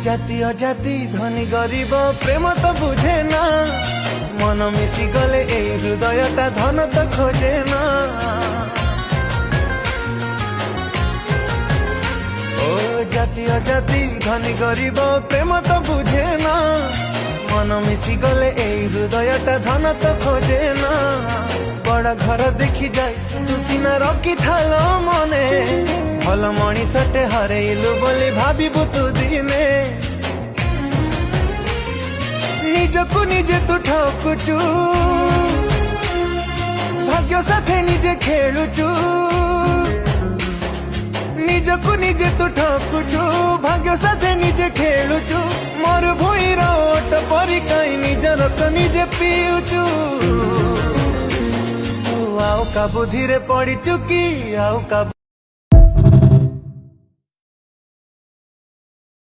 जाति अजाति धनी गरीब प्रेम तो बुझे ना मन मिसी गले ए हृदयटा धन तो खोजे ना ओ जाति अजाति धनी गरीब प्रेम तो बुझे ना मन मिसी गले ए हृदयटा धन तो खोजे ना बड़ा घर देखी जाए तू सीना रखी थाल मने भल मनीषटे हरेलु बोली भाविबु तू दिने निजकु निजे तू ठकुचु भाग्य साथे निजे खेलुचु निजकु निजे तू ठकुचु भाग्य साथे निजे खेलुचु मोर भुईर ओट परी काई निजर तो निजे पियुचु आउ का बुद्धि रे पड़ी चुकी आउ का